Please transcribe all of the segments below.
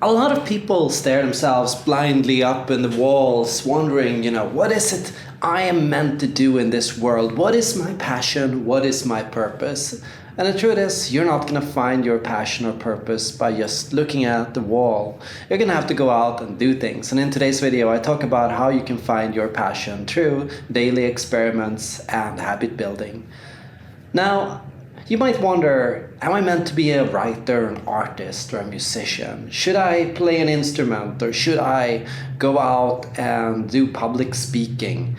A lot of people stare themselves blindly up in the walls, wondering, what is it I am meant to do in this world? What is my passion? What is my purpose? And the truth is, you're not going to find your passion or purpose by just looking at the wall. You're going to have to go out and do things. And in today's video, I talk about how you can find your passion through daily experiments and habit building. Now, you might wonder, am I meant to be a writer, an artist, or a musician? Should I play an instrument, or should I go out and do public speaking?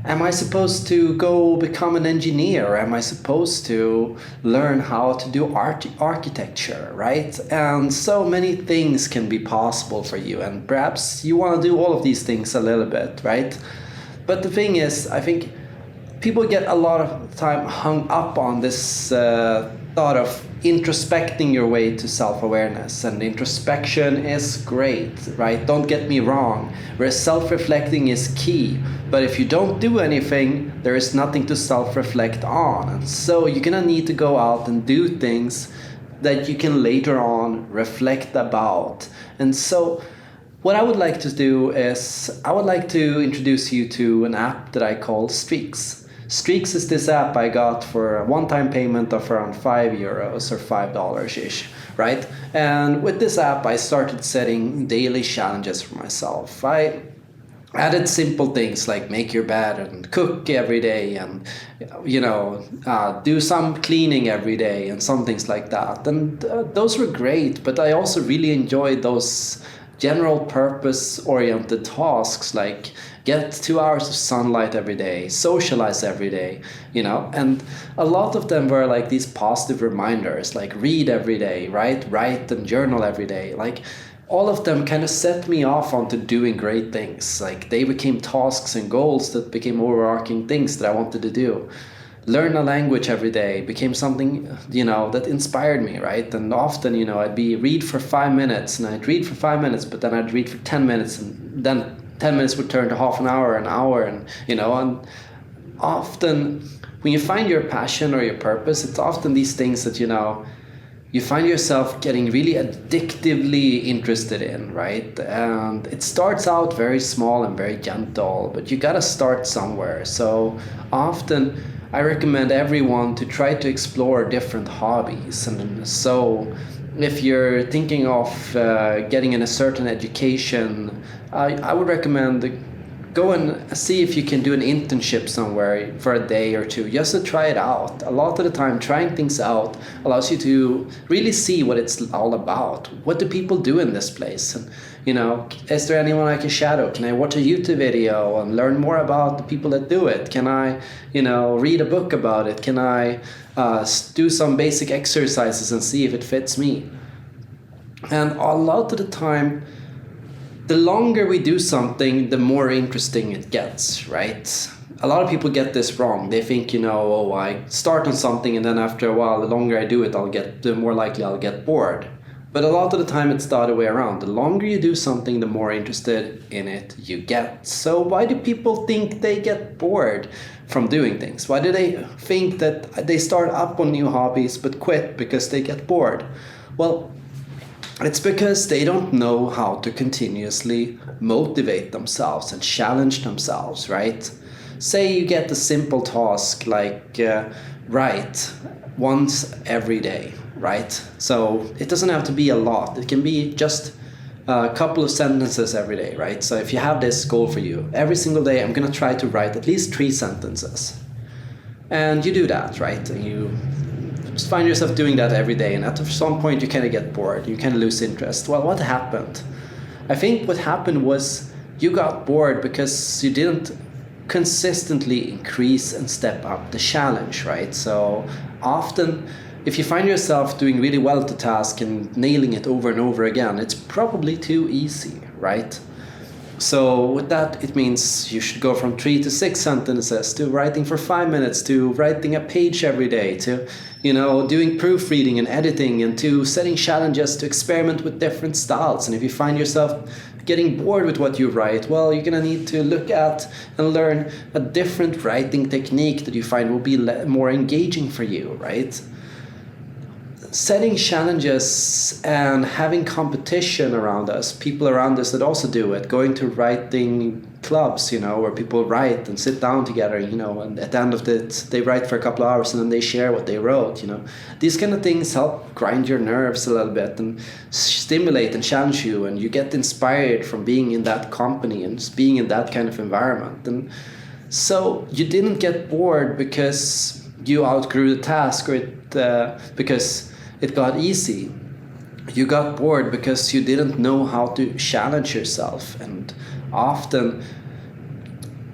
Am I supposed to go become an engineer? Or am I supposed to learn how to do architecture, right? And so many things can be possible for you, and perhaps you want to do all of these things a little bit, right? But the thing is, I think people get a lot of time hung up on this thought of introspecting your way to self-awareness. And introspection is great, right? Don't get me wrong, where self-reflecting is key. But if you don't do anything, there is nothing to self-reflect on. And so you're gonna need to go out and do things that you can later on reflect about. And so what I would like to do is, I would like to introduce you to an app that I call Streaks. Streaks is this app I got for a one-time payment of around €5 or $5-ish, right? And with this app, I started setting daily challenges for myself. I added simple things like make your bed and cook every day and, do some cleaning every day and some things like that. And those were great, but I also really enjoyed those general purpose-oriented tasks like get 2 hours of sunlight every day, socialize every day, and a lot of them were like these positive reminders, like read every day, right? Write and journal every day. Like all of them kind of set me off onto doing great things. Like they became tasks and goals that became overarching things that I wanted to do. Learn a language every day became something, that inspired me, right? And often, I'd read for 5 minutes, and I'd read for 5 minutes, but then I'd read for 10 minutes, and then 10 minutes would turn to half an hour, and, and often when you find your passion or your purpose, it's often these things that, you find yourself getting really addictively interested in, right? And it starts out very small and very gentle, but you gotta start somewhere. So often I recommend everyone to try to explore different hobbies. And so if you're thinking of getting in a certain education, I would recommend go and see if you can do an internship somewhere for a day or two, just to try it out. A lot of the time, trying things out allows you to really see what it's all about. What do people do in this place? And, is there anyone I can shadow? Can I watch a YouTube video and learn more about the people that do it? Can I, read a book about it? Can I do some basic exercises and see if it fits me? And a lot of the time, the longer we do something, the more interesting it gets, right? A lot of people get this wrong. They think, I start on something and then after a while, the longer I do it, the more likely I'll get bored. But a lot of the time it's the other way around. The longer you do something, the more interested in it you get. So why do people think they get bored from doing things? Why do they think that they start up on new hobbies but quit because they get bored? Well, it's because they don't know how to continuously motivate themselves and challenge themselves, right? Say you get a simple task like write once every day, right? So it doesn't have to be a lot. It can be just a couple of sentences every day, right? So if you have this goal for you, every single day I'm gonna try to write at least 3 sentences. And you do that, right? And you just find yourself doing that every day, and at some point you kind of get bored, you kind of lose interest. Well, what happened? I think what happened was you got bored because you didn't consistently increase and step up the challenge, right? So often, if you find yourself doing really well at the task and nailing it over and over again, it's probably too easy, right? So with that, it means you should go from 3 to 6 sentences to writing for 5 minutes to writing a page every day to, doing proofreading and editing, and to setting challenges to experiment with different styles. And if you find yourself getting bored with what you write, well, you're going to need to look at and learn a different writing technique that you find will be more engaging for you, right? setting challenges and having competition around us, people around us that also do it, going to writing clubs, where people write and sit down together, and at the end of it, they write for a couple of hours and then they share what they wrote, These kind of things help grind your nerves a little bit and stimulate and challenge you, and you get inspired from being in that company and being in that kind of environment. And so you didn't get bored because you outgrew the task, or because it got easy. You got bored because you didn't know how to challenge yourself. And often,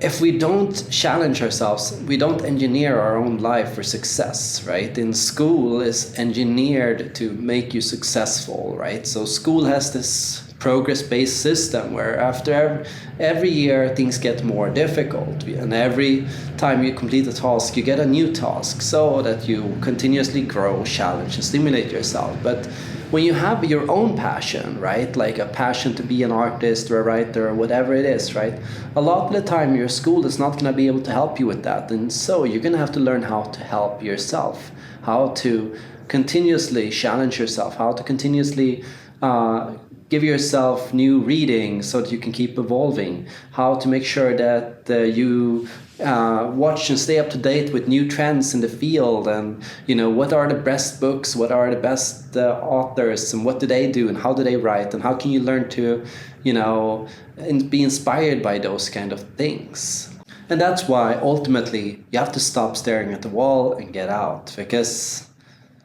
if we don't challenge ourselves, we don't engineer our own life for success, right? In school is engineered to make you successful, right? So school has this progress-based system where after every year things get more difficult, and every time you complete a task you get a new task, so that you continuously grow, challenge and stimulate yourself. But when you have your own passion, right, like a passion to be an artist or a writer or whatever it is, right, a lot of the time your school is not going to be able to help you with that, and so you're going to have to learn how to help yourself, how to continuously challenge yourself, how to continuously give yourself new reading so that you can keep evolving, how to make sure that you watch and stay up to date with new trends in the field, and what are the best books, what are the best authors, and what do they do, and how do they write, and how can you learn to be inspired by those kind of things. And that's why ultimately you have to stop staring at the wall and get out, because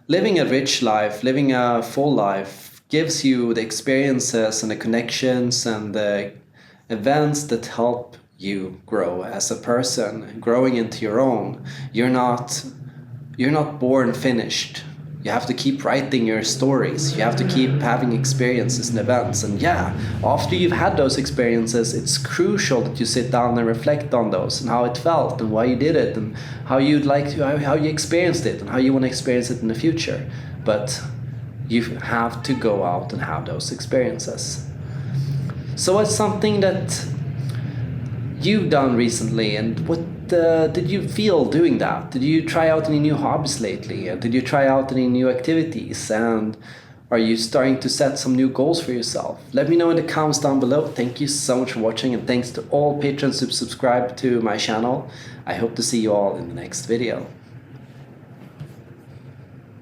living a rich life, living a full life, gives you the experiences and the connections and the events that help you grow as a person, growing into your own. You're not born finished. You have to keep writing your stories. You have to keep having experiences and events. And after you've had those experiences, it's crucial that you sit down and reflect on those and how it felt and why you did it and how you experienced it and how you want to experience it in the future. But you have to go out and have those experiences. So what's something that you've done recently, and what did you feel doing that? Did you try out any new hobbies lately? Did you try out any new activities? And are you starting to set some new goals for yourself? Let me know in the comments down below. Thank you so much for watching, and thanks to all patrons who subscribe to my channel. I hope to see you all in the next video.